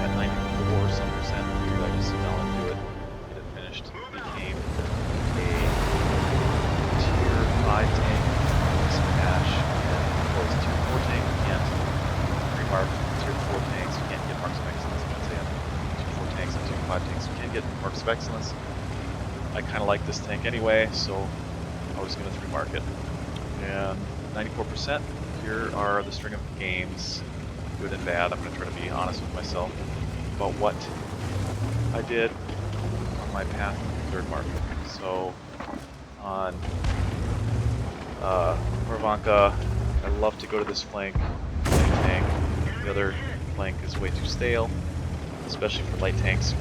at 94 some percent. I just sit down and do it, get it finished. Became a tier 5 tank, some cash, and was tier 4 tank. You can't remark tier 4 tanks, you can't get marks of excellence. I'm going to say tier 4 tanks and tier 5 tanks, you can't get marks of excellence. I kind of like this tank anyway, so I was going to 3 mark it. And 94%, here are the string of games, good and bad. I'm going to try to be honest with myself about what I did on my path to 3rd mark. So on Morvanka, I love to go to this flank, light tank. The other flank is way too stale, especially for light tanks.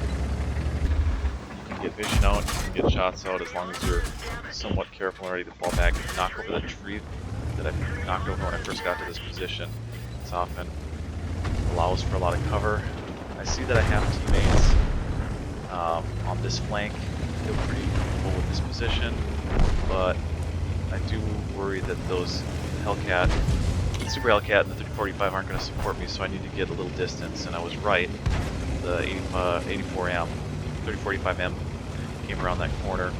You can get vision out, you can get shots out as long as you're somewhat careful and ready to fall back. If you knock over the tree that I knocked over when I first got to this position, it's often allows for a lot of cover. I see that I have teammates on this flank. I feel pretty comfortable with this position, but I do worry that those Hellcat, Super Hellcat and the 3045 aren't going to support me, so I need to get a little distance, and I was right. The 84M, 3045M came around that corner,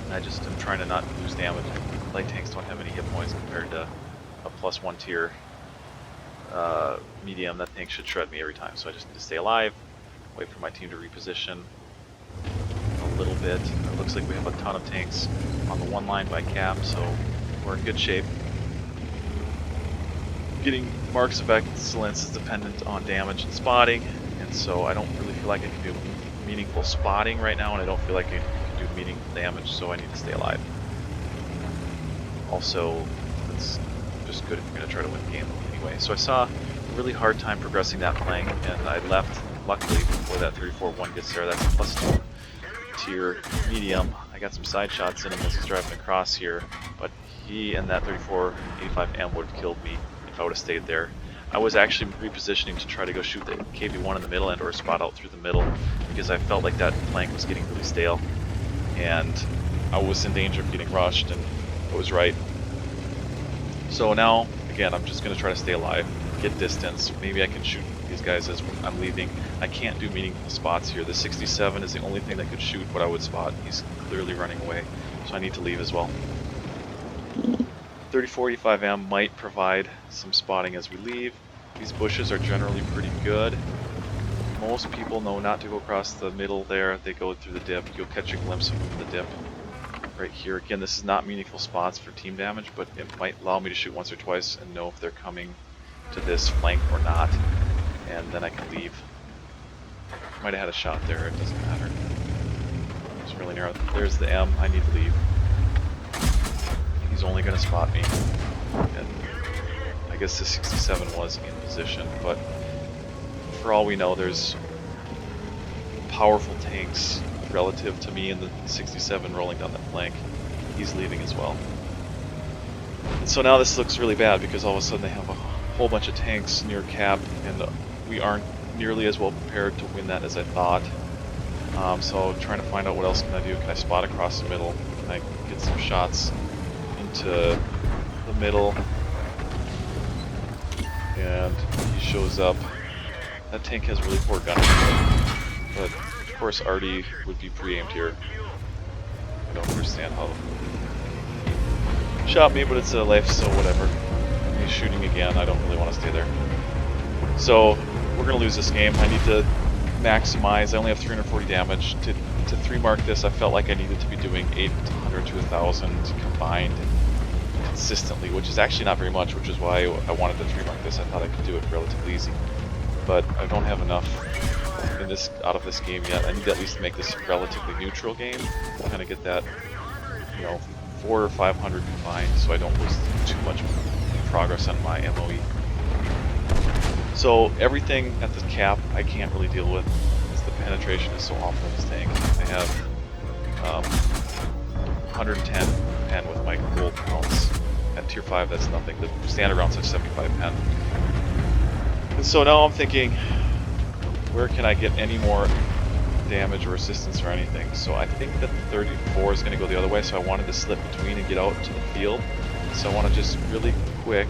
and I just am trying to not lose damage. Light tanks don't have any hit points compared to a +1 tier medium. That tank should shred me every time, so I just need to stay alive, wait for my team to reposition a little bit. It looks like we have a ton of tanks on the 1 line by cap, so we're in good shape. Getting marks of excellence is dependent on damage and spotting, and so I don't really feel like I can do meaningful spotting right now, and I don't feel like I can do meaningful damage, so I need to stay alive. Also, it's just good if you're going to try to win the game anyway. So I saw a really hard time progressing that flank, and I left, luckily, before that 34-1 gets there. That's a +2 tier medium. I got some side shots in him as he's driving across here, but he and that 3485M would have killed me if I would have stayed there. I was actually repositioning to try to go shoot the KV-1 in the middle end or spot out through the middle, because I felt like that flank was getting really stale, and I was in danger of getting rushed, and I was right. So now, again, I'm just going to try to stay alive, get distance. Maybe I can shoot these guys as I'm leaving. I can't do meaningful spots here. The 67 is the only thing that could shoot what I would spot. He's clearly running away, so I need to leave as well. 3045M might provide some spotting as we leave. These bushes are generally pretty good. Most people know not to go across the middle there. They go through the dip. You'll catch a glimpse of the dip right here. Again, this is not meaningful spots for team damage, but it might allow me to shoot once or twice and know if they're coming to this flank or not, and then I can leave. Might have had a shot there, it doesn't matter. It's really narrow. There's the M, I need to leave. He's only going to spot me, and I guess the 67 was in position, but for all we know, there's powerful tanks relative to me and the 67 rolling down that flank. He's leaving as well. And so now this looks really bad, because all of a sudden they have a whole bunch of tanks near cap, and we aren't nearly as well prepared to win that as I thought. So trying to find out what else can I do. Can I spot across the middle? Can I get some shots into the middle? And he shows up. That tank has really poor gun control, but of course Artie would be pre-aimed here. I don't understand how he shot me, but it's a life, so whatever. He's shooting again. I don't really want to stay there. So we're going to lose this game. I need to maximize. I only have 340 damage. To 3 mark this, I felt like I needed to be doing 800 to 1,000 combined consistently, which is actually not very much, which is why I wanted to 3 mark this. I thought I could do it relatively easy, but I don't have enough in this out of this game yet. I need to at least make this a relatively neutral game, kind of get that, you know, 400 or 500 combined, so I don't lose too much progress on my MOE. So everything at the cap I can't really deal with, because the penetration is so awful in this tank. I have 110 pen with my gold rounds. At tier 5, that's nothing. The standard rounds have 75 pen. And so now I'm thinking, where can I get any more damage or assistance or anything? So I think that the 34 is going to go the other way, so I wanted to slip between and get out to the field. So I want to just really quick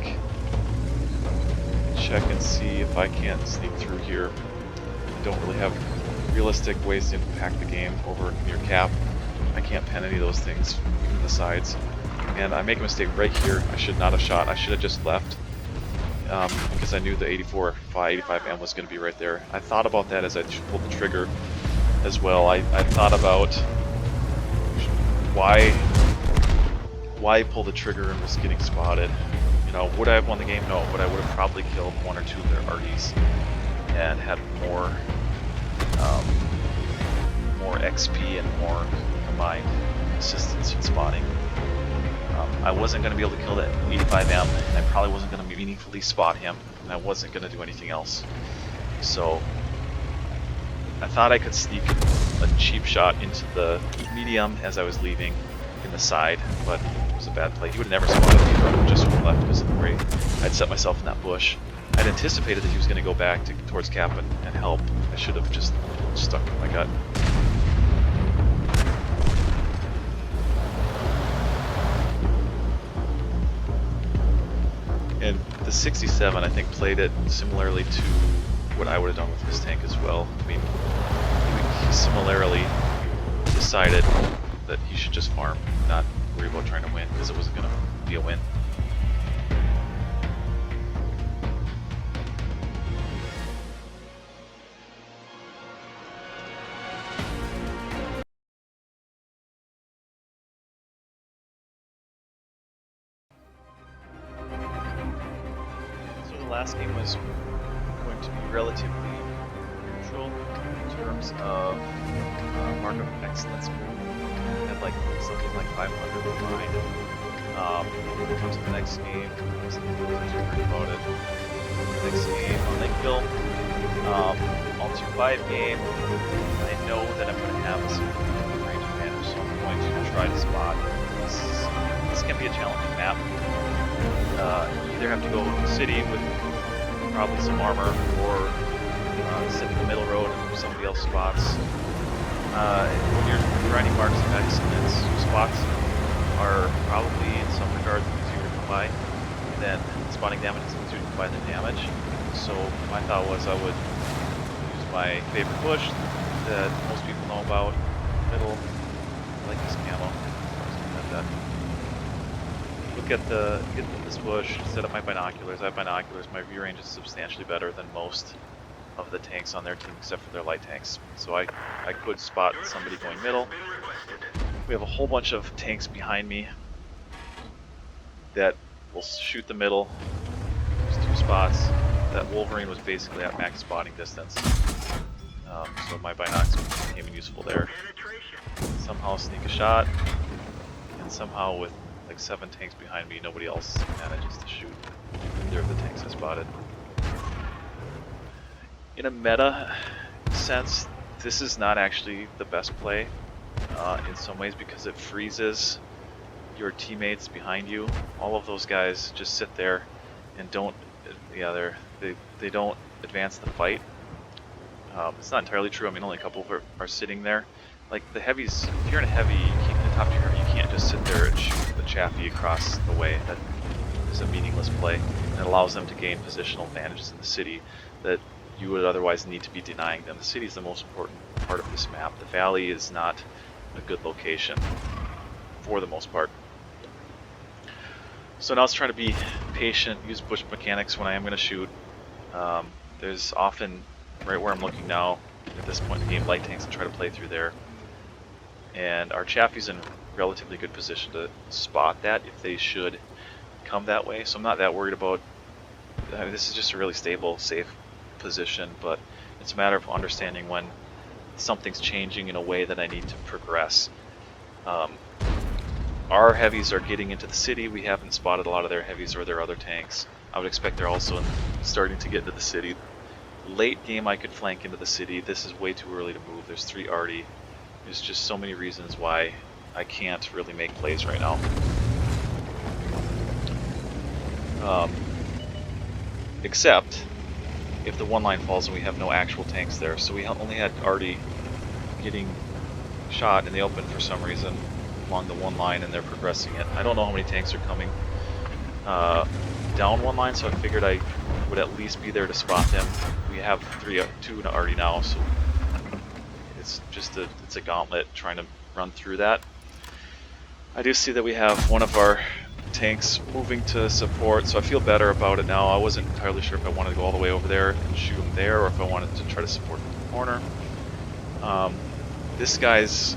check and see if I can't sneak through here. I don't really have realistic ways to impact the game over near cap. I can't pen any of those things from the sides. And I make a mistake right here. I should not have shot. I should have just left. Because I knew the 85M was going to be right there. I thought about that as I pulled the trigger as well. I thought about why pull the trigger and risk getting spotted. You know, would I have won the game? No, but I would have probably killed one or two of their RDs and had more XP and more combined assistance in spotting. I wasn't going to be able to kill that 85M, and I probably wasn't going to meaningfully spot him, and I wasn't going to do anything else. So I thought I could sneak a cheap shot into the medium as I was leaving in the side, but it was a bad play. He would have never spotted me if I would have just left because of the way I'd set myself in that bush. I'd anticipated that he was going to go back towards cap and help. I should have just stuck with my gut. And the 67, I think, played it similarly to what I would have done with this tank as well. I mean, he similarly decided that he should just farm, not worry about trying to win, because it wasn't going to be a win. Last game was going to be relatively neutral in terms of mark of excellence. We had like something like 500 in mind. When it comes to the next game, I wasn't too worried about it. The next game on Lakeville, all 2-5 game. I know that I'm going to have some range advantage, so I'm going to try to spot. This can be a challenging map. You either have to go to the city with probably some armor, or sit in the middle road and somebody else spots. When you're grinding marks of excellence, spots are probably in some regard easier to come by, and then spotting damage is easier to come by than damage. So my thought was I would use my favorite bush that most people know about, middle. I like this camo. Look at this bush, set up my binoculars. I have binoculars. My view range is substantially better than most of the tanks on their team, except for their light tanks. So I could spot somebody going middle. We have a whole bunch of tanks behind me that will shoot the middle. There's 2 spots. That Wolverine was basically at max spotting distance. So my binoculars became useful there. Somehow sneak a shot, and somehow with like 7 tanks behind me, nobody else manages to shoot either of the tanks I spotted. In a meta sense, this is not actually the best play in some ways, because it freezes your teammates behind you. All of those guys just sit there and don't, they don't advance the fight. It's not entirely true. I mean, only a couple are sitting there. Like the heavies, if you're in a heavy, in the top tier, you can't just sit there and shoot the chaffee across the way. That is a meaningless play. And it allows them to gain positional advantages in the city that you would otherwise need to be denying them. The city is the most important part of this map. The valley is not a good location for the most part. So now let's try to be patient, use bush mechanics when I am going to shoot. There's often, right where I'm looking now, at this point in the game, light tanks, and try to play through there. And our chaffee's in relatively good position to spot that if they should come that way. So I'm not that worried about, I mean, this is just a really stable, safe position, but it's a matter of understanding when something's changing in a way that I need to progress. Our heavies are getting into the city. We haven't spotted a lot of their heavies or their other tanks. I would expect they're also starting to get into the city. Late game I could flank into the city. This is way too early to move. There's 3 already. There's just so many reasons why I can't really make plays right now. Except if the one line falls and we have no actual tanks there. So we only had Artie getting shot in the open for some reason along the one line, and they're progressing it. I don't know how many tanks are coming down one line, so I figured I would at least be there to spot him. We have two already now, so it's just it's a gauntlet trying to run through that. I do see that we have one of our tanks moving to support, so I feel better about it now. I wasn't entirely sure if I wanted to go all the way over there and shoot him there, or if I wanted to try to support from the corner. This guy's...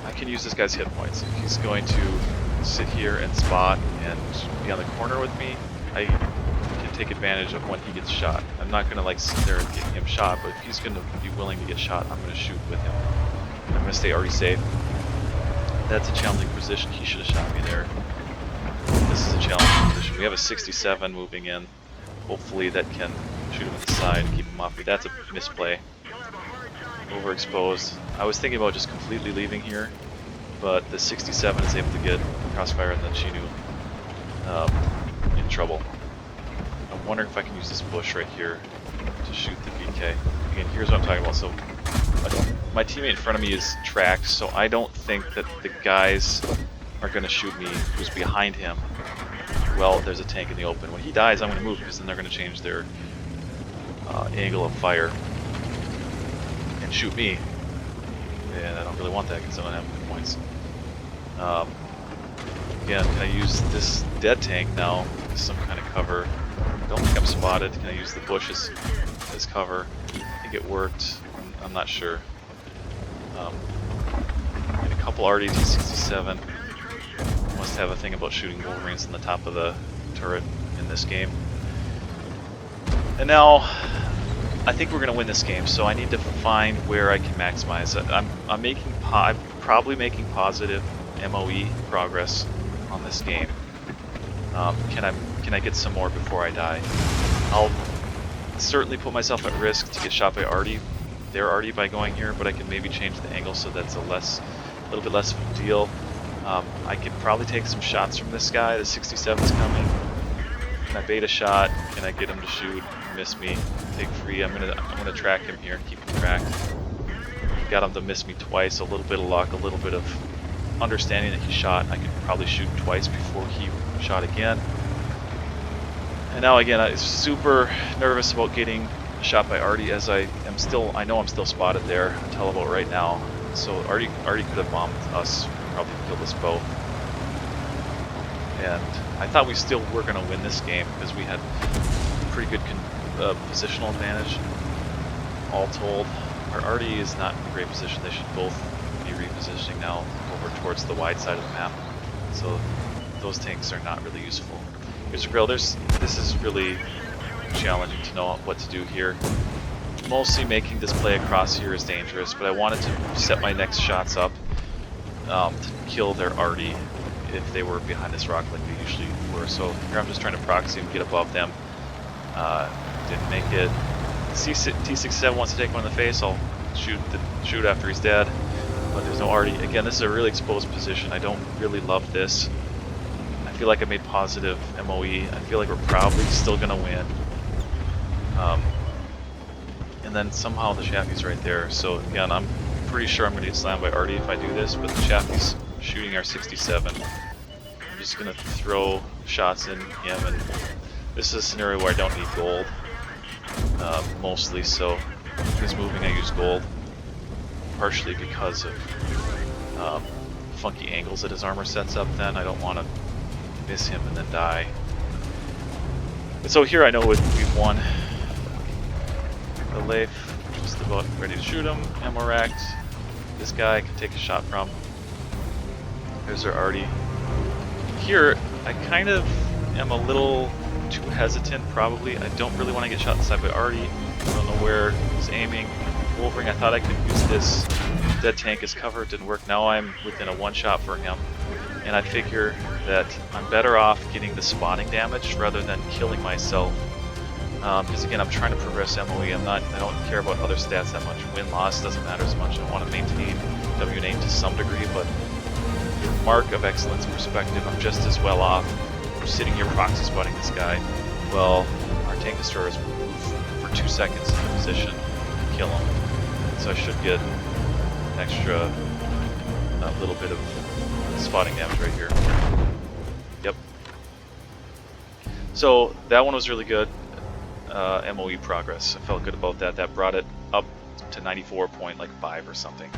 I can use this guy's hit points. If he's going to sit here and spot and be on the corner with me, I can take advantage of when he gets shot. I'm not going to like sit there and get him shot, but if he's going to be willing to get shot, I'm going to shoot with him. I'm going to stay already safe. That's a challenging position. He should have shot me there. This is a challenging position. We have a 67 moving in. Hopefully that can shoot him in the side and keep him off me. That's a misplay. Overexposed. I was thinking about just completely leaving here, but the 67 is able to get crossfire and the Chinu in trouble. I'm wondering if I can use this bush right here to shoot the BK. Again, here's what I'm talking about. So my teammate in front of me is tracked, so I don't think that the guys are going to shoot me who's behind him. Well, there's a tank in the open. When he dies, I'm going to move, because then they're going to change their angle of fire and shoot me. And I don't really want that because I don't have hit points. Again, can I use this dead tank now as some kind of cover? I don't think I'm spotted. Can I use the bush as cover? I think it worked. I'm not sure. And a couple RDT-67. Must have a thing about shooting Wolverines on the top of the turret in this game. And now, I think we're going to win this game, so I need to find where I can maximize. I'm probably making positive MOE progress on this game. Can I get some more before I die? I'll certainly put myself at risk to get shot by their Artie by going here, but I can maybe change the angle so that's a little bit less of a deal. I could probably take some shots from this guy. The 67's coming. Can I bait a shot? Can I get him to shoot? Miss me. Take free. I'm gonna track him here and keep him tracked. Got him to miss me twice. A little bit of luck, a little bit of understanding that he shot. I could probably shoot twice before he shot again. And now again, I'm super nervous about getting shot by Artie, as I know I'm still spotted there until about right now. So Artie could have bombed us, probably killed us both. And I thought we still were going to win this game because we had pretty good positional advantage. All told, our Artie is not in a great position. They should both be repositioning now over towards the wide side of the map. So those tanks are not really useful. Here's a grill. This is really challenging to know what to do here. Mostly making this play across here is dangerous, but I wanted to set my next shots up to kill their Artie if they were behind this rock like they usually were. So here I'm just trying to proxy and get above them. Didn't make it. T67 wants to take one in the face. I'll shoot after he's dead, but there's no Artie. Again, this is a really exposed position. I don't really love this. I feel like I made positive MOE. I feel like we're probably still gonna win. And then somehow the Chaffee's right there. So again, I'm pretty sure I'm gonna get slammed by Artie if I do this, but the Chaffee's shooting our 67. I'm just gonna throw shots in him, and this is a scenario where I don't need gold, mostly, so if he's moving I use gold, partially because of funky angles that his armor sets up. Then I don't want to miss him and then die. And so here I know we've won. The Leif, just about ready to shoot him. Ammo racked. This guy I can take a shot from. There's our Artie. Here, I kind of am a little too hesitant, probably. I don't really want to get shot inside by Artie. I don't know where he's aiming. Wolverine, I thought I could use this dead tank as cover. It didn't work. Now I'm within a one-shot for him. And I figure that I'm better off getting the spotting damage rather than killing myself. Because again, I'm trying to progress MOE. I don't care about other stats that much. Win-loss doesn't matter as much. I want to maintain W8 to some degree, but from Mark of Excellence perspective, I'm just as well off. We're sitting here proxy spotting this guy. Well, our tank destroyers move for 2 seconds in the position and kill him. So I should get an extra little bit of spotting damage right here. Yep. So that one was really good. MOE progress. I felt good about that. That brought it up to 94.5 or something.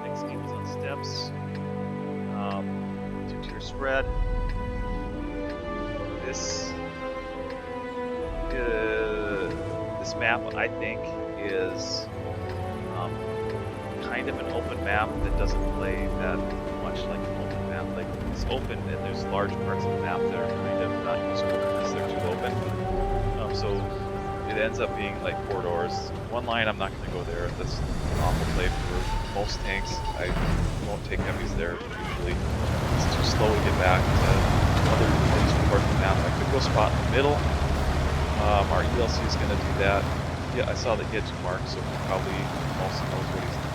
Next game is on steps. Two-tier spread. This map, I think, is kind of an open map that doesn't play that much like an open map. Like, it's open and there's large parts of the map that are kind of not useful because they're too open. So it ends up being like corridors. One line, I'm not going to go there. That's an awful play for most tanks. I won't take heavies there usually. It's too slow to get back to other useful parts of the map. I could go spot in the middle. Our ELC is going to do that. Yeah, I saw that he had 2 marks, so he probably also knows what he's doing.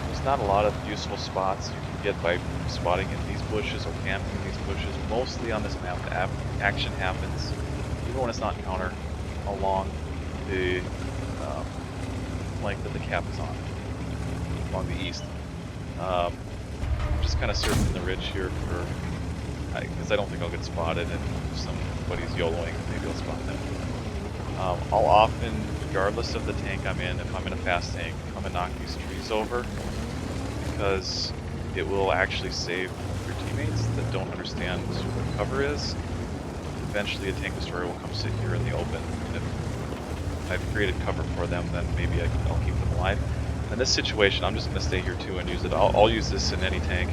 There's not a lot of useful spots you can get by spotting in these bushes or camping in these bushes. Mostly on this map, the action happens, even when it's not encounter, along the flank that the cap is on, along the east. I'm just kind of surfing the ridge here for, because I don't think I'll get spotted, and if somebody's YOLOing, maybe I'll spot them. I'll often, regardless of the tank I'm in, if I'm in a fast tank, I'm gonna knock these trees over, because it will actually save your teammates that don't understand what cover is. Eventually a tank destroyer will come sit here in the open, and if I've created cover for them, then maybe I'll keep them alive. In this situation, I'm just going to stay here too and use it. I'll use this in any tank.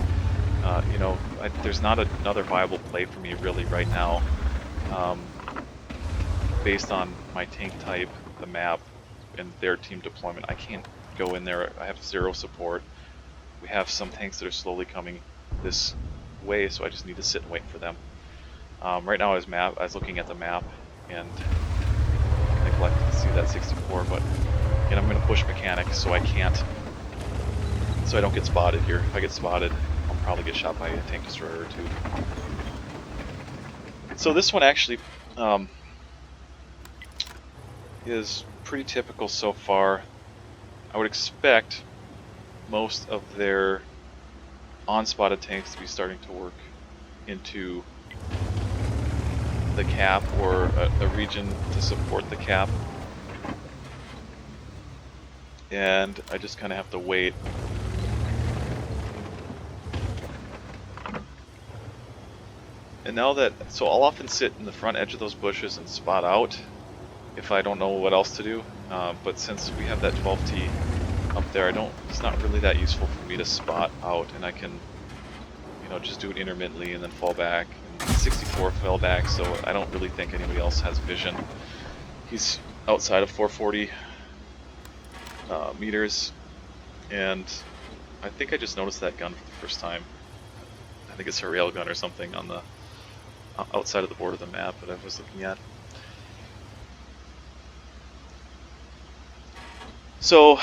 You know, there's not another viable play for me really right now, based on my tank type, the map, and their team deployment. I can't go in there. I have 0 support. We have some tanks that are slowly coming this way, so I just need to sit and wait for them. Right now I was looking at the map and neglected to see that 64, but again, I'm going to push mechanic so I don't get spotted here. If I get spotted, I'll probably get shot by a tank destroyer or 2. So this one actually is pretty typical so far. I would expect most of their unspotted tanks to be starting to work into the cap or a region to support the cap, and I just kind of have to wait. And now that, so I'll often sit in the front edge of those bushes and spot out if I don't know what else to do, but since we have that 12T up there, it's not really that useful for me to spot out, and I can, you know, just do it intermittently and then fall back. And 64 fell back, so I don't really think anybody else has vision. He's outside of 440 meters, and I think I just noticed that gun for the first time. I think it's a railgun or something on the outside of the border of the map that I was looking at. So,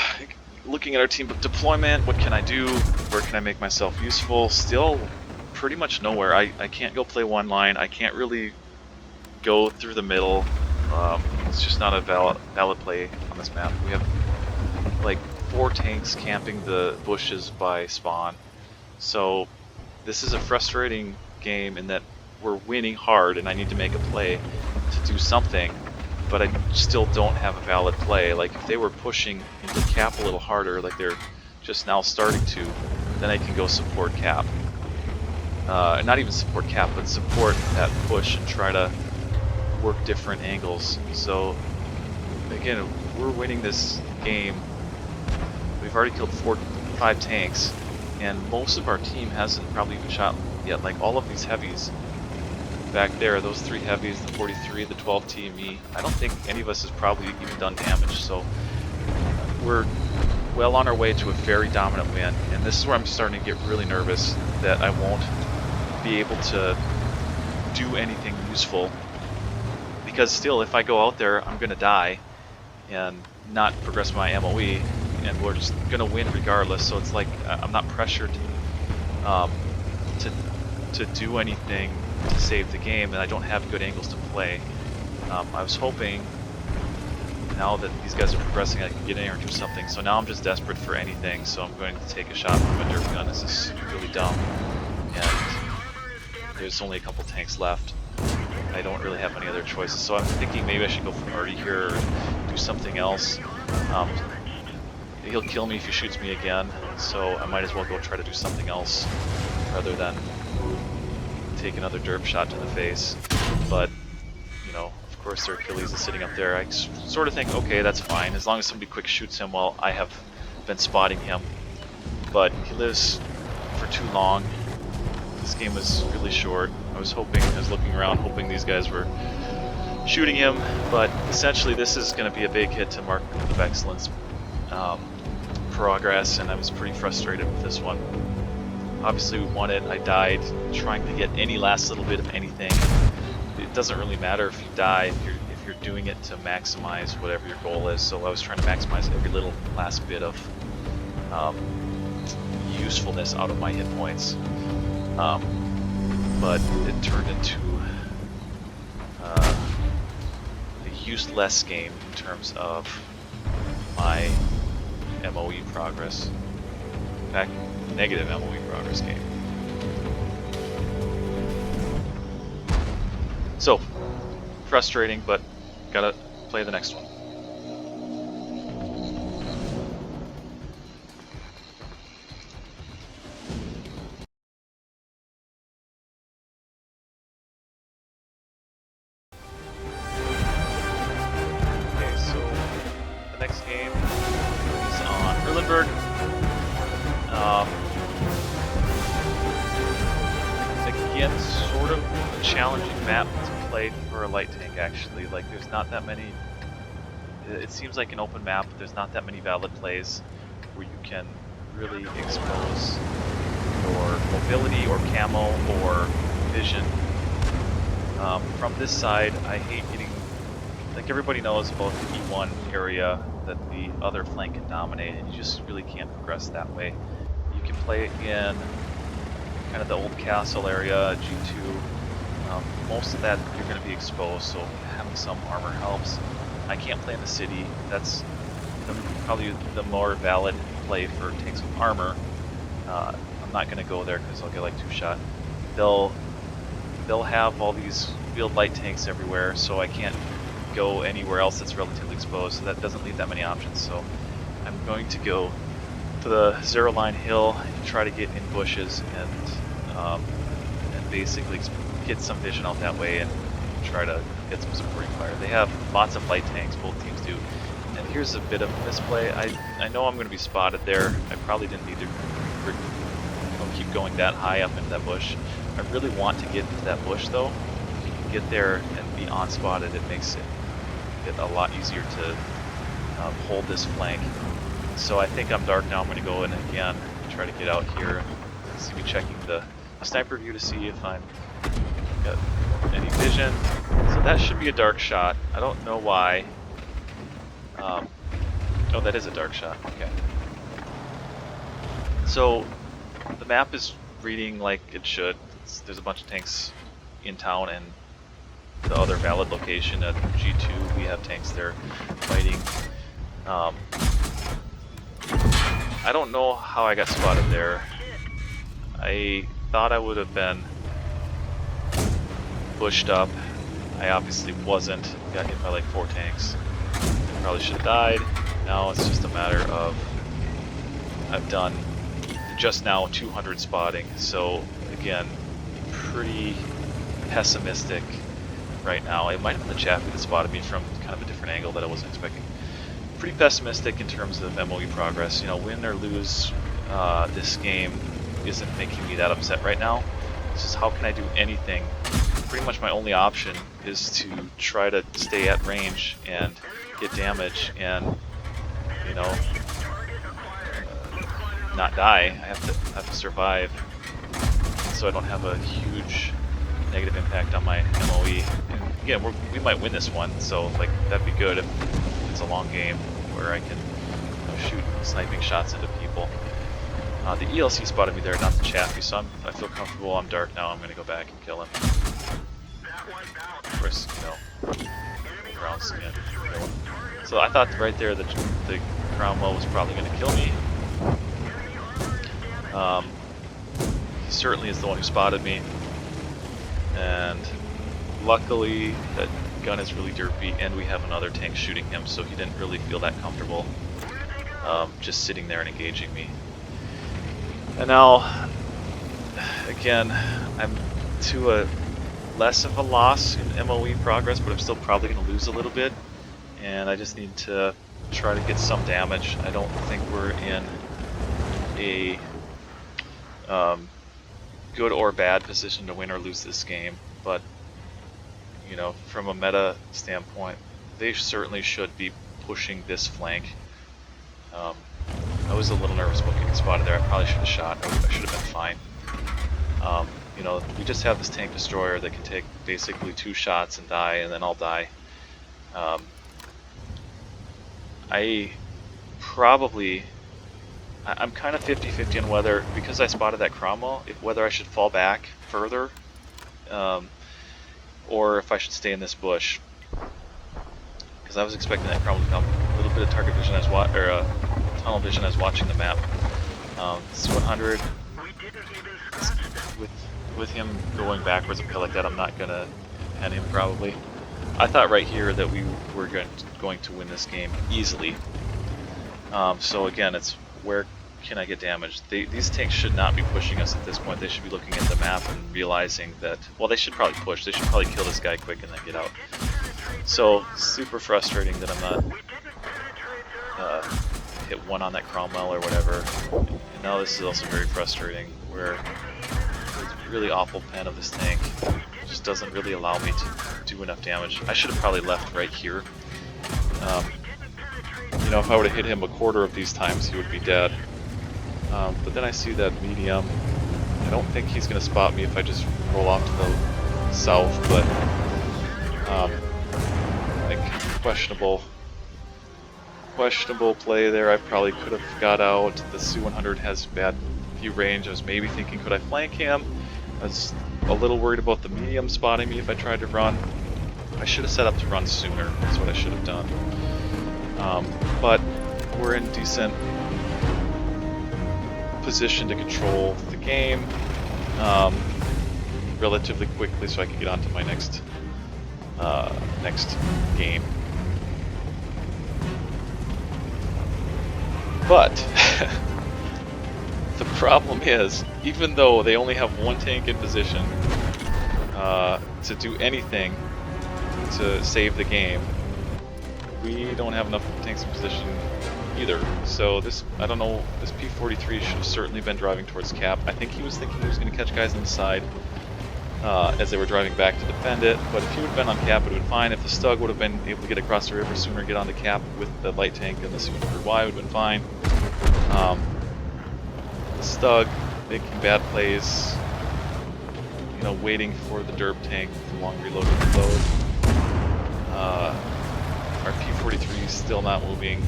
looking at our team deployment, what can I do? Where can I make myself useful? Still pretty much nowhere. I can't go play one line. I can't really go through the middle. It's just not a valid play on this map. We have like 4 tanks camping the bushes by spawn. So this is a frustrating game in that we're winning hard and I need to make a play to do something, but I still don't have a valid play. Like if they were pushing into cap a little harder, like they're just now starting to, then I can go support cap. Not even support cap, but support that push and try to work different angles. So again, we're winning this game. We've already killed 5 tanks, and most of our team hasn't probably even shot yet. Like all of these heavies back there, those 3 heavies, the 43, the 12T, and me, I don't think any of us has probably even done damage. So we're well on our way to a very dominant win, and this is where I'm starting to get really nervous that I won't be able to do anything useful, because still if I go out there I'm gonna die and not progress my MOE, and we're just gonna win regardless. So it's like I'm not pressured to do anything to save the game, and I don't have good angles to play. I was hoping now that these guys are progressing, I can get in here and do something. So now I'm just desperate for anything, so I'm going to take a shot from a derp gun. This is really dumb, and there's only a couple tanks left. I don't really have any other choices, so I'm thinking maybe I should go for Artie here or do something else. He'll kill me if he shoots me again, so I might as well go try to do something else rather than take another derp shot to the face. But, you know, of course their Achilles is sitting up there. I sort of think, okay, that's fine, as long as somebody quick shoots him while I have been spotting him. But he lives for too long. This game was really short. I was looking around hoping these guys were shooting him, but essentially this is going to be a big hit to Mark of Excellence progress, and I was pretty frustrated with this one. Obviously we won it. I died trying to get any last little bit of anything. It doesn't really matter if you die if you're doing it to maximize whatever your goal is. So I was trying to maximize every little last bit of usefulness out of my hit points, but it turned into a useless game in terms of my MOE progress. In fact, negative MOE progress game. So, frustrating, but gotta play the next one. Okay, so the next game is on Erlenberg. Again, sort of a challenging map to play for a light tank, actually. Like, there's not that many... It seems like an open map, but there's not that many valid plays where you can really expose your mobility or camo or vision. From this side, I hate getting... Like, everybody knows about the E1 area that the other flank can dominate, and you just really can't progress that way. You can play it in kind of the old castle area, G2. Most of that you're going to be exposed, so having some armor helps. I can't play in the city. That's probably the more valid play for tanks with armor. I'm not going to go there because I'll get like 2-shot. They'll have all these wheeled light tanks everywhere, so I can't go anywhere else that's relatively exposed, so that doesn't leave that many options. So I'm going to go to the Zero Line Hill and try to get in bushes and basically get some vision out that way and try to get some supporting fire. They have lots of light tanks, both teams do. And here's a bit of a misplay. I know I'm going to be spotted there. I probably didn't need to keep going that high up into that bush. I really want to get into that bush though. If you can get there and be unspotted, it makes it a lot easier to hold this flank. So I think I'm dark now. I'm going to go in again, try to get out here. See me checking the sniper view to see if I'm got any vision. So that should be a dark shot. I don't know why. Oh, that is a dark shot. Okay. So the map is reading like it should. There's a bunch of tanks in town, and the other valid location at G2, we have tanks there fighting. I don't know how I got spotted there. I thought I would have been pushed up. I obviously wasn't. Got hit by like 4 tanks. Probably should have died. Now it's just a matter of... I've done just now 200 spotting. So again, pretty pessimistic right now. It might have been the Chaffee that spotted me from kind of a different angle that I wasn't expecting. Pretty pessimistic in terms of MOE progress. You know, win or lose this game isn't making me that upset right now. It's just how can I do anything? Pretty much my only option is to try to stay at range and get damage and, you know, not die. I have to survive, so I don't have a huge negative impact on my MOE. And again, we might win this one, so like that'd be good if it's a long game where I can, you know, shoot sniping shots into people. The ELC spotted me there, not the Chaffee, so I feel comfortable. I'm dark now. I'm going to go back and kill him. Of course, you know, rounds again. So I thought right there that the Cromwell was probably going to kill me. He certainly is the one who spotted me. And luckily that gun is really derpy and we have another tank shooting him, so he didn't really feel that comfortable just sitting there and engaging me. And now, again, I'm to a less of a loss in MOE progress, but I'm still probably going to lose a little bit. And I just need to try to get some damage. I don't think we're in a good or bad position to win or lose this game, but you know, from a meta standpoint, they certainly should be pushing this flank. I was a little nervous about getting spotted there. I probably should have shot. I should have been fine. You know, we just have this tank destroyer that can take basically 2 shots and die, and then I'll die. I'm kind of 50-50 on whether, because I spotted that Cromwell, whether I should fall back further, or if I should stay in this bush. Because I was expecting that Cromwell to come. A little bit of target vision as tunnel vision as watching the map. C100, with him going backwards a bit like that, I'm not gonna pen him probably. I thought right here that we were going to win this game easily. So again, it's where can I get damage? These tanks should not be pushing us at this point. They should be looking at the map and realizing that, well, they should probably push. They should probably kill this guy quick and then get out. So super frustrating that I'm not hit 1 on that Cromwell or whatever. And now this is also very frustrating where it's really awful pen of this tank. It just doesn't really allow me to do enough damage. I should have probably left right here. You know, if I would have hit him a quarter of these times, he would be dead. But then I see that medium. I don't think he's going to spot me if I just roll off to the south, but like questionable play there. I probably could have got out. The Su-100 has bad view range. I was maybe thinking, could I flank him? I was a little worried about the medium spotting me if I tried to run. I should have set up to run sooner. That's what I should have done. But we're in decent position to control the game relatively quickly, so I can get on to my next game. But the problem is, even though they only have 1 tank in position to do anything to save the game, we don't have enough tanks in position either. So this, I don't know, this P-43 should have certainly been driving towards cap. I think he was thinking he was going to catch guys on the side as they were driving back to defend it, but if he would have been on cap, it would have been fine. If the Stug would have been able to get across the river sooner, get onto cap with the light tank and the Su-100Y, would have been fine. The Stug making bad plays, you know, waiting for the derp tank with the long reload to load. Our P-43 is still not moving.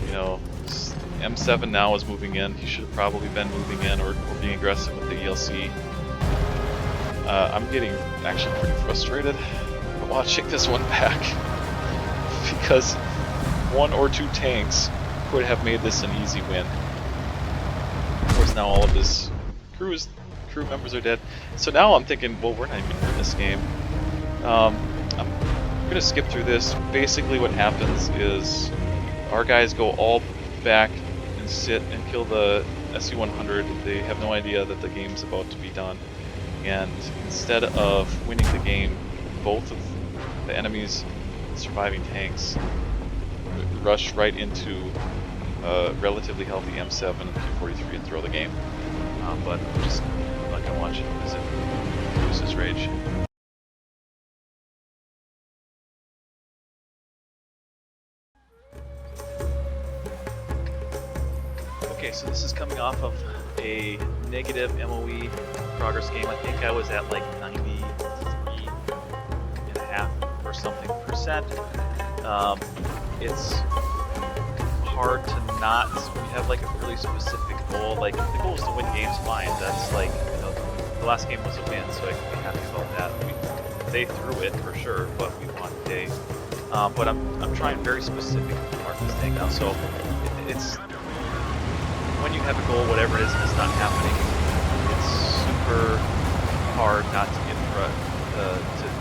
You know, M7 now is moving in. He should have probably been moving in or being aggressive with the ELC. I'm getting actually pretty frustrated watching this one back because 1 or 2 tanks could have made this an easy win. Of course, now all of his crew members are dead. So now I'm thinking, well, we're not even in this game. I'm gonna skip through this. Basically what happens is our guys go all back and sit and kill the SU-100. They have no idea that the game's about to be done. And instead of winning the game, both of the enemy's surviving tanks rush right into a relatively healthy M7 and P-43 and throw the game. But I'm just not gonna watch it because it loses rage. Okay, so this is coming off of a negative MOE progress game. I think I was at like 93.5 or something percent. It's hard to not, we have like a really specific goal. Like if the goal is to win games, fine. That's like, you know, the last game was a win, so I can be happy about that. They threw it for sure, but we want a But I'm trying very specific to mark this tank now. So it's when you have a goal, whatever it is, and it's not happening, it's super hard not to get to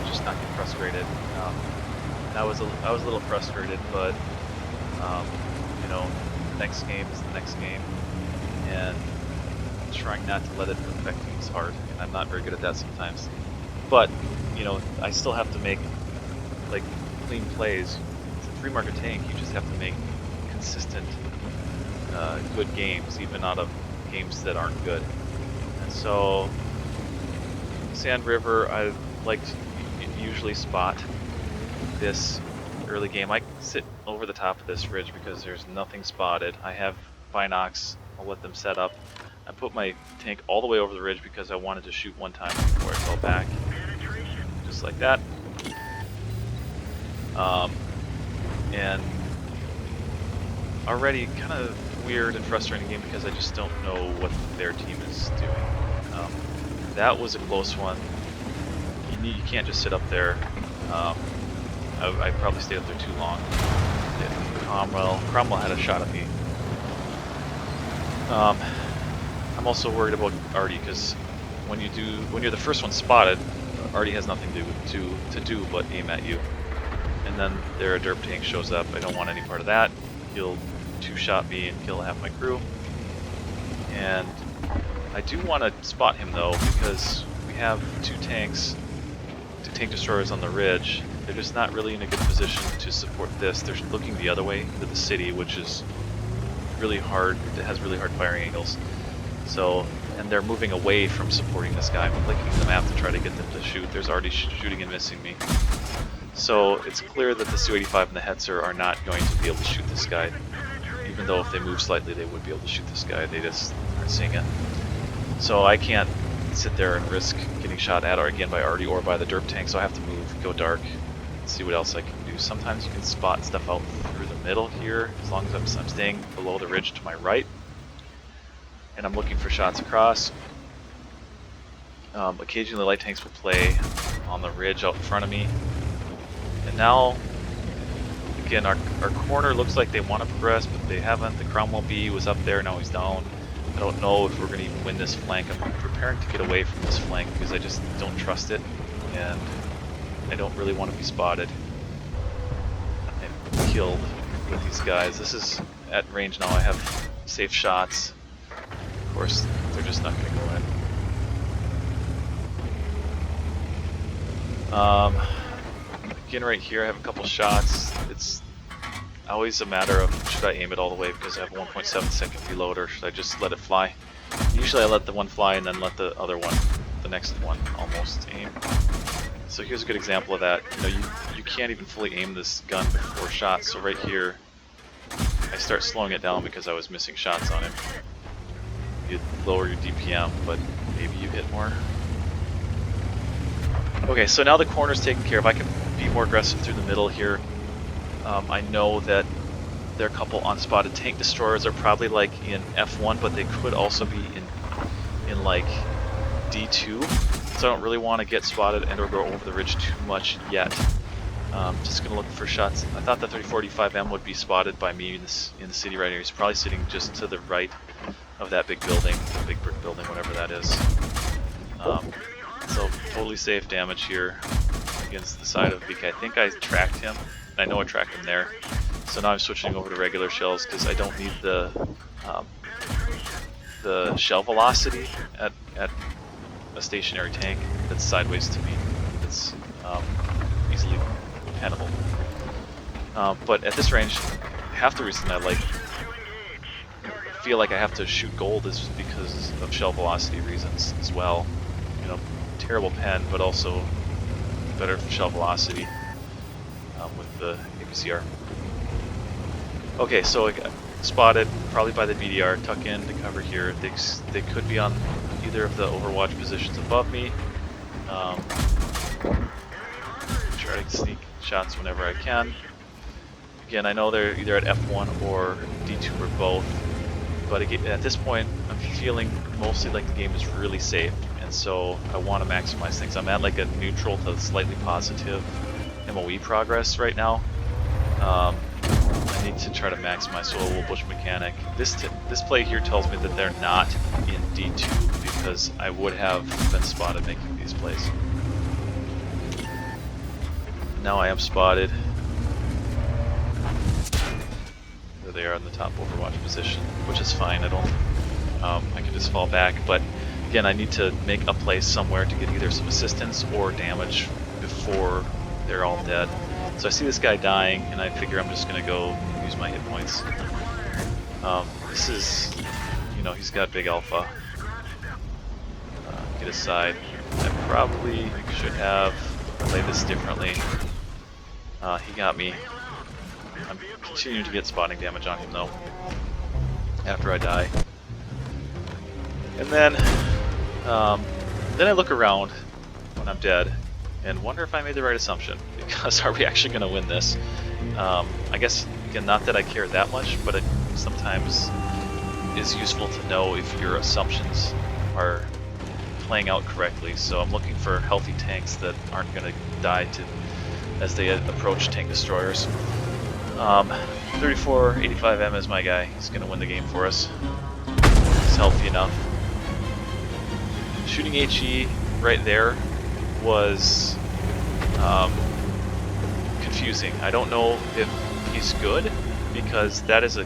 just not get frustrated. And I was a little frustrated, but you know, the next game is the next game, and trying not to let it affect me is hard, and I'm not very good at that sometimes. But you know, I still have to make like clean plays. It's a 3-marker tank. You just have to make consistent, good games, even out of games that aren't good. And so, Sand River, I like to usually spot this early game. I sit over the top of this ridge because there's nothing spotted. I have binocs. I'll let them set up. I put my tank all the way over the ridge because I wanted to shoot one time before I fell back, just like that. And already kind of weird and frustrating game because I just don't know what their team is doing. That was a close one. You can't just sit up there. I probably stayed up there too long. Cromwell had a shot at me. I'm also worried about Artie because when you're the first one spotted, Artie has nothing to do but aim at you. And then their derp tank shows up. I don't want any part of that. He'll 2-shot me and kill half my crew. And I do want to spot him though, because we have 2 tank destroyers on the ridge. They're just not really in a good position to support this. They're looking the other way into the city, which is really hard. It has really hard firing angles. So, and they're moving away from supporting this guy. I'm clicking the map to try to get them to shoot. There's already shooting and missing me. So it's clear that the Su-85 and the Hetzer are not going to be able to shoot this guy. Even though if they move slightly, they would be able to shoot this guy. They just aren't seeing it. So I can't sit there and risk getting shot at or again by Artie or by the derp tank. So I have to move, go dark, see what else I can do. Sometimes you can spot stuff out through the middle here, as long as I'm staying below the ridge to my right. And I'm looking for shots across. Occasionally light tanks will play on the ridge out in front of me. And now, again, our corner looks like they want to progress, but they haven't. The Cromwell B was up there, now he's down. I don't know if we're going to even win this flank. I'm preparing to get away from this flank because I just don't trust it, and I don't really want to be spotted and killed with these guys. This is at range now. I have safe shots. Of course, they're just not going to go in. Again, right here, I have a couple shots. It's always a matter of should I aim it all the way because I have a 1.7 second reload, or should I just let it fly? Usually I let the one fly and then let the other one, the next one, almost aim. So here's a good example of that. You know, you can't even fully aim this gun before shots. So right here, I start slowing it down because I was missing shots on him. You lower your DPM, but maybe you hit more. Okay, so now the corner's taken care of. I can be more aggressive through the middle here. I know that there are a couple unspotted tank destroyers are probably like in F1, but they could also be in like D2. So I don't really want to get spotted and or go over the ridge too much yet. Just gonna look for shots. I thought the 3485M would be spotted by me in the city right here. He's probably sitting just to the right of that big building, the big brick building, whatever that is. So totally safe damage here against the side of BK. I think I tracked him, and I know I tracked him there. So now I'm switching over to regular shells because I don't need the shell velocity at a stationary tank that's sideways to me. It's easily tenable. But at this range, half the reason I feel like I have to shoot gold is because of shell velocity reasons as well. You know, terrible pen, but also better shell velocity with the APCR. Okay, so I got spotted probably by the BDR. Tuck in to cover here. They could be on either of the overwatch positions above me. Try to sneak shots whenever I can. Again, I know they're either at F1 or D2 or both, but again, at this point I'm feeling mostly like the game is really safe, and so I want to maximize things. I'm at like a neutral to slightly positive MOE progress right now, I need to try to maximize solo bush mechanic. This play here tells me that they're not in D2 because I would have been spotted making these plays. Now I am spotted. There they are in the top overwatch position, which is fine. I don't. I can just fall back, but again, I need to make a play somewhere to get either some assistance or damage before they're all dead. So I see this guy dying, and I figure I'm just gonna go use my hit points. This is, you know, he's got big alpha. Get aside. I probably should have played this differently. He got me. I'm continuing to get spotting damage on him though, after I die. And then I look around when I'm dead and wonder if I made the right assumption, because are we actually going to win this? I guess, again, not that I care that much, but it sometimes is useful to know if your assumptions are playing out correctly. So I'm looking for healthy tanks that aren't going to die as they approach tank destroyers. 3485M is my guy. He's going to win the game for us. He's healthy enough. Shooting HE right there was confusing. I don't know if he's good, because that is a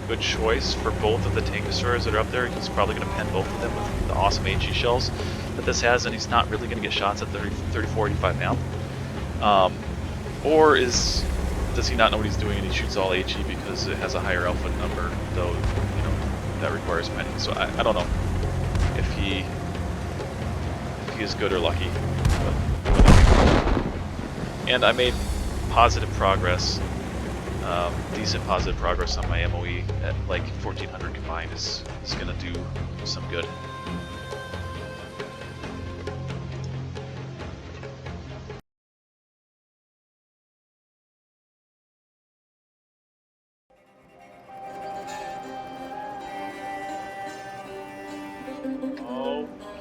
good choice for both of the tank destroyers that are up there. He's probably going to pen both of them with the awesome HE shells that this has, and he's not really going to get shots at 3485 now. Or does he not know what he's doing and he shoots all HE because it has a higher alpha number, though, you know, that requires penning. So I don't know if he is good or lucky. And I made positive progress, decent positive progress on my MOE at like 1400 combined is going to do some good.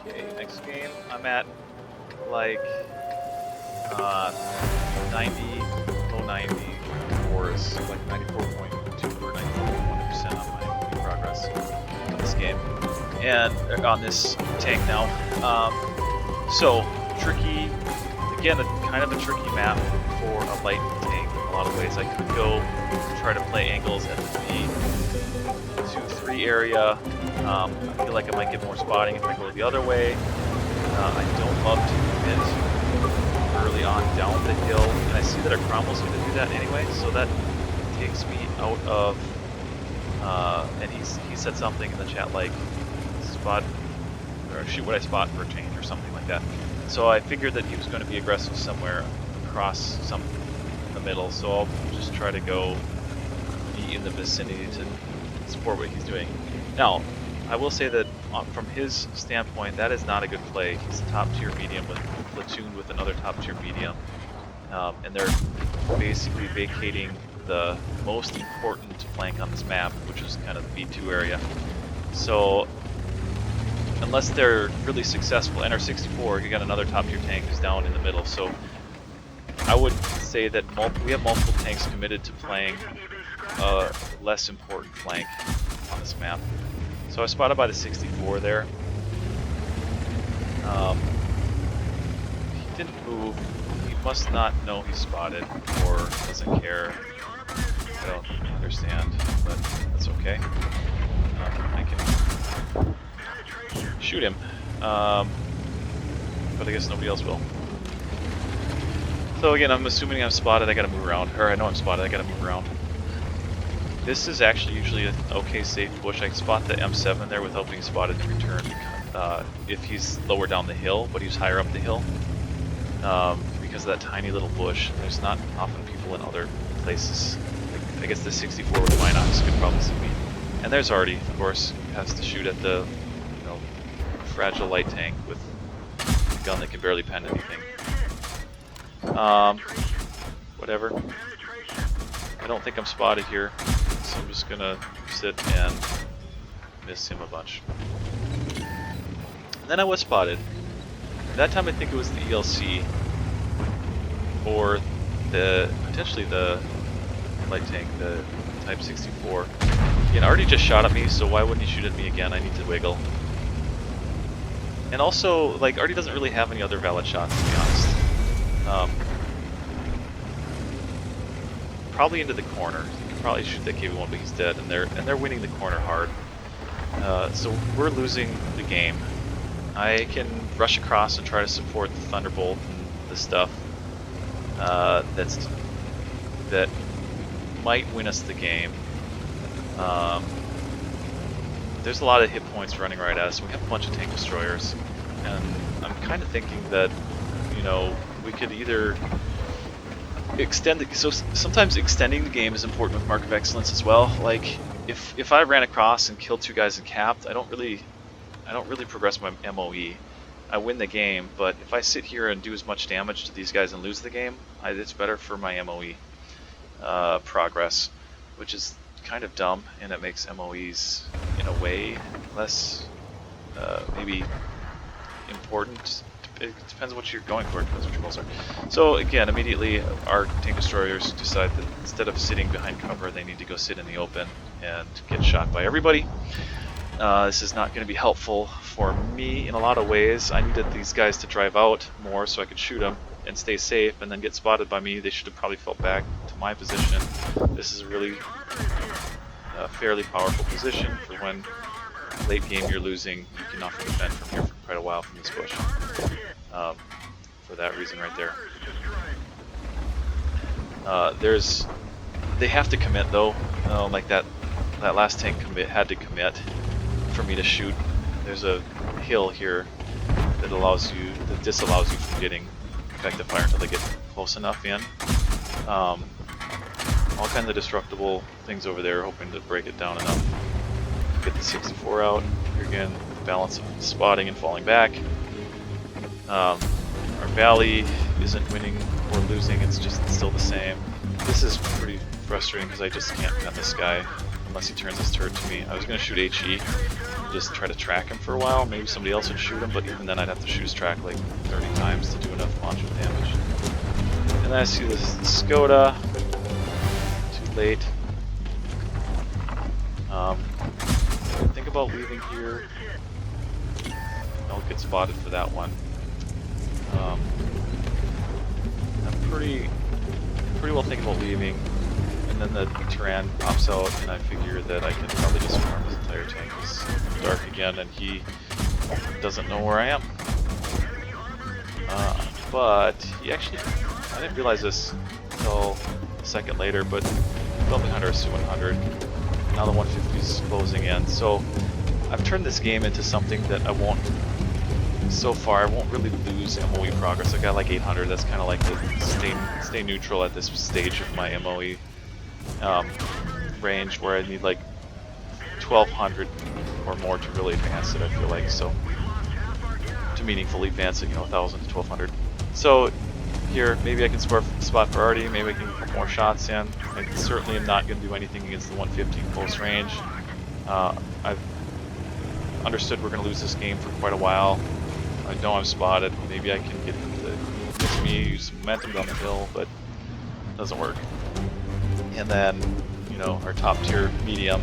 Okay, next game I'm at like 90, low 90, or is like 94.2 or 94.1% on my progress in this game, and on this tank now. So tricky, again, kind of a tricky map for a light tank in a lot of ways. I could go try to play angles at the B2-3 area. I feel like I might get more spotting if I go the other way. I don't love to commit early on down the hill, and I see that a Cromwell's going to do that anyway, so that takes me out of, and he said something in the chat like, spot, or shoot what I spot for a change, or something like that. So I figured that he was going to be aggressive somewhere across in the middle, so I'll just try to go be in the vicinity to support what he's doing. Now, I will say that from his standpoint, that is not a good play. He's a top tier medium with platooned with another top tier medium, and they're basically vacating the most important flank on this map, which is kind of the B2 area. So unless they're really successful, and our 64, you got another top tier tank who's down in the middle. So I would say that we have multiple tanks committed to playing a less important flank on this map. So I was spotted by the 64 there. He didn't move. He must not know he's spotted or doesn't care. I don't understand, but that's okay. I can shoot him, but I guess nobody else will. So again, I'm assuming I'm spotted. I gotta move around. Or I know I'm spotted. I gotta move around. This is actually usually an okay safe bush. I can spot the M7 there without being spotted in return if he's lower down the hill, but he's higher up the hill. Because of that tiny little bush, there's not often people in other places. Like, I guess the 64 with binocs could probably see me. And there's Artie, of course, who has to shoot at the fragile light tank with a gun that can barely pen anything. Whatever. I don't think I'm spotted here, so I'm just gonna sit and miss him a bunch. And then I was spotted. That time I think it was the ELC, or potentially the light tank, the Type 64. Again, Artie just shot at me, so why wouldn't he shoot at me again? I need to wiggle. And also, like, Artie doesn't really have any other valid shots, to be honest. Probably into the corner. He could probably shoot that KV-1, but he's dead, and they're winning the corner hard. So we're losing the game. I can rush across and try to support the Thunderbolt and the stuff that might win us the game. There's a lot of hit points running right at us. We have a bunch of tank destroyers, and I'm kind of thinking that, you know, we could either extend it. So sometimes extending the game is important with Mark of Excellence as well. Like if I ran across and killed 2 guys and capped, I don't really progress my MOE. I win the game, but if I sit here and do as much damage to these guys and lose the game, it's better for my MOE progress, which is kind of dumb, and it makes MOEs in a way less maybe important. It depends what you're going for, it depends what your goals are. So again, immediately our tank destroyers decide that instead of sitting behind cover, they need to go sit in the open and get shot by everybody. This is not going to be helpful for me in a lot of ways. I needed these guys to drive out more so I could shoot them and stay safe, and then get spotted by me. They should have probably fell back to my position. This is a really fairly powerful position for when late game you're losing. You can often defend from here for quite a while from this bush. For that reason right there. They have to commit though. Like that last tank had to commit for me to shoot. There's a hill here that disallows you from getting effective fire until they get close enough in. All kinds of destructible things over there, hoping to break it down enough. Get the 64 out. Here again, the balance of spotting and falling back. Our Valley isn't winning or losing, it's just still the same. This is pretty frustrating because I just can't gun this guy unless he turns his turret to me. I was going to shoot HE, just try to track him for a while. Maybe somebody else would shoot him, but even then I'd have to shoot his track like 30 times to do enough launch damage. And then I see this Skoda. Too late. Think about leaving here. I'll get spotted for that one. I'm pretty well thinking about leaving, and then the Tyran pops out, and I figure that I can probably just farm his entire tank. It's dark again, and he doesn't know where I am. But he actually, I didn't realize this until a second later, but he fell behind our Su-100. Now the 150 is closing in, so I've turned this game into something that I won't really lose MOE progress. I got like 800, that's kind of like the stay neutral at this stage of my MOE range, where I need like 1200 or more to really advance it, I feel like. So to meaningfully advance it, 1000 to 1200. So here, maybe I can spot for Artie, maybe I can put more shots in. I certainly am not going to do anything against the 115 close range. I've understood we're going to lose this game for quite a while. I know I'm spotted. Maybe I can get him to miss me, use some momentum down the hill, but it doesn't work. And then, our top tier medium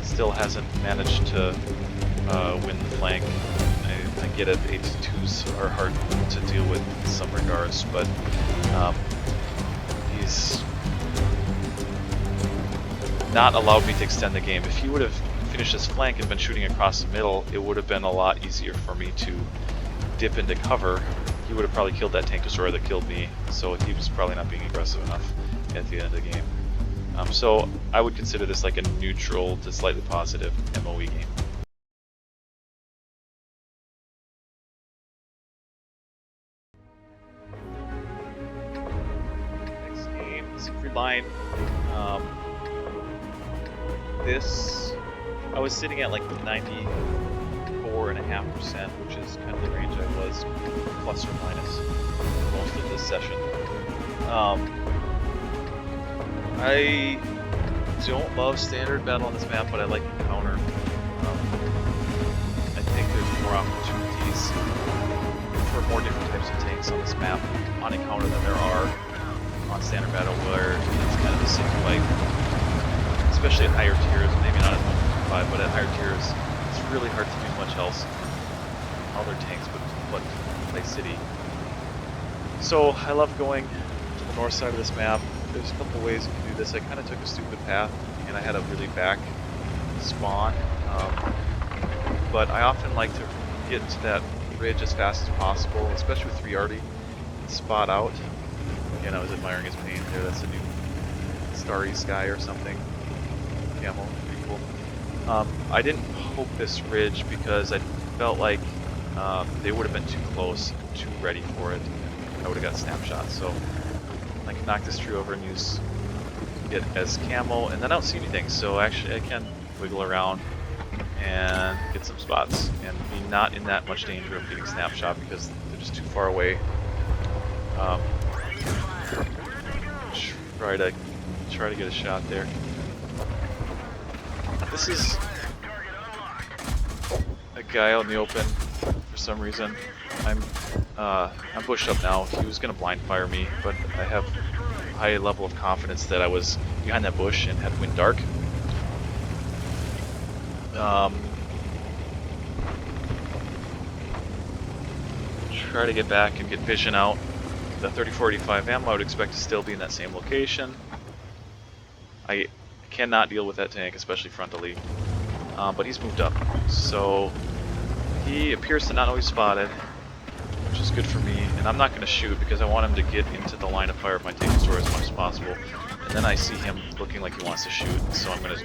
still hasn't managed to win the flank. I get it, 82s are hard to deal with in some regards, but he's not allowed me to extend the game. If he would have finished his flank and been shooting across the middle, it would have been a lot easier for me to dip into cover. He would have probably killed that tank destroyer that killed me, so he was probably not being aggressive enough at the end of the game. So I would consider this like a neutral to slightly positive MOE game. Next game, Siegfried Line. I was sitting at like 94.5%, which is kind of the range I was, plus or minus, most of this session. I don't love standard battle on this map, but I like encounter. I think there's more opportunities for more different types of tanks on this map on encounter than there are on standard battle where it's kind of a single fight, especially at higher tiers. Maybe not at 1.5, but at higher tiers, it's really hard to do much else. All their tanks, but play city. So I love going to the north side of this map. There's a couple ways you can do this. I kind of took a stupid path, and I had a really back spawn. But I often like to get to that ridge as fast as possible, especially with 3 arty. Spot out. Again, I was admiring his paint there. That's a new Starry Sky or something. Camo, pretty cool. I didn't hope this ridge because I felt like they would have been too close, too ready for it. I would have got snapshots. So I can knock this tree over and use it as camo, and then I don't see anything. So actually, I can wiggle around and get some spots and be not in that much danger of getting snapshot because they're just too far away. Try to get a shot there. This is a guy out in the open for some reason. I'm bushed up now. He was gonna blind fire me, but I have a high level of confidence that I was behind that bush and had wind dark. Try to get back and get vision out. The 3485 ammo I would expect to still be in that same location. I cannot deal with that tank, especially frontally. But he's moved up, so he appears to not know he's spotted, which is good for me. And I'm not going to shoot because I want him to get into the line of fire of my tank destroyer as much as possible. And then I see him looking like he wants to shoot, so I'm gonna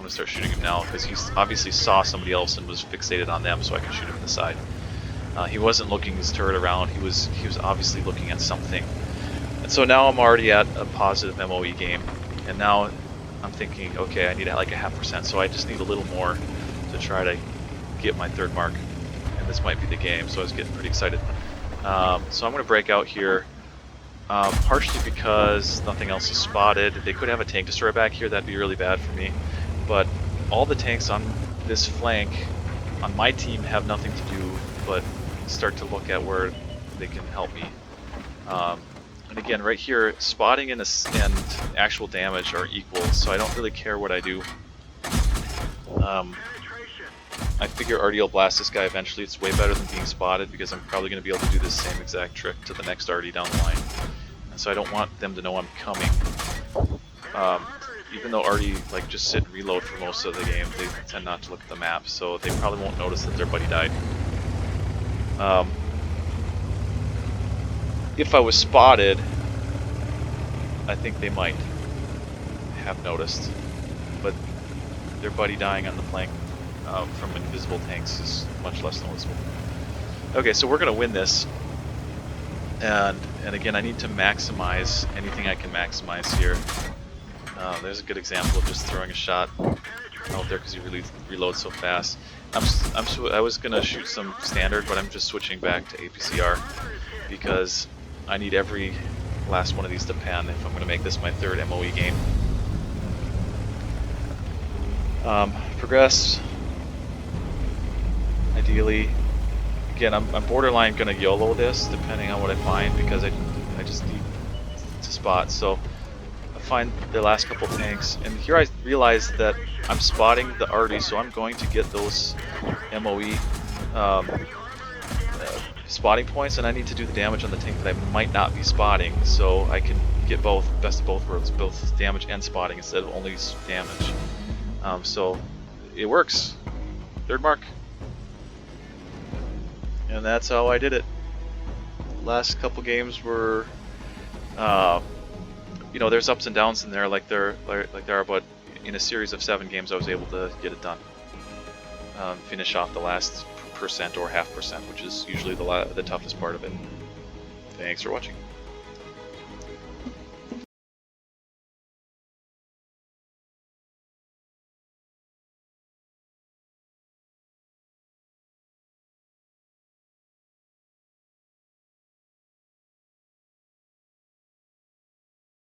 start shooting him now because he obviously saw somebody else and was fixated on them, so I can shoot him in the side. He wasn't looking his turret around. He was obviously looking at something. And so now I'm already at a positive MOE game, and now I'm thinking, okay, I need like a 0.5%, so I just need a little more to try to get my 3rd mark, and this might be the game. So I was getting pretty excited. So I'm going to break out here, partially because nothing else is spotted. They could have a tank destroyer back here. That'd be really bad for me. But all the tanks on this flank on my team have nothing to do but start to look at where they can help me. And again, right here, spotting and actual damage are equal, so I don't really care what I do. I figure Artie will blast this guy eventually. It's way better than being spotted because I'm probably going to be able to do this same exact trick to the next Artie down the line. And so I don't want them to know I'm coming. Even though Artie just sit and reload for most of the game, they tend not to look at the map, so they probably won't notice that their buddy died. If I was spotted, I think they might have noticed, but their buddy dying on the flank from invisible tanks is much less noticeable. Okay, so we're going to win this, and again, I need to maximize anything I can maximize here. There's a good example of just throwing a shot out there because he reloads so fast. I was going to shoot some standard, but I'm just switching back to APCR because I need every last one of these to pan if I'm going to make this my 3rd MOE game. Progress, ideally. Again, I'm borderline going to YOLO this depending on what I find because I just need to spot. So I find the last couple tanks, and here I realize that I'm spotting the Artie, so I'm going to get those MOE spotting points, and I need to do the damage on the tank that I might not be spotting, so I can get both, best of both worlds, both damage and spotting instead of only damage. So it works. 3rd mark. And that's how I did it. Last couple games were, there's ups and downs in there like there are, but in a series of 7 games I was able to get it done. Finish off the last % or 0.5%, which is usually the toughest part of it. Thanks for watching.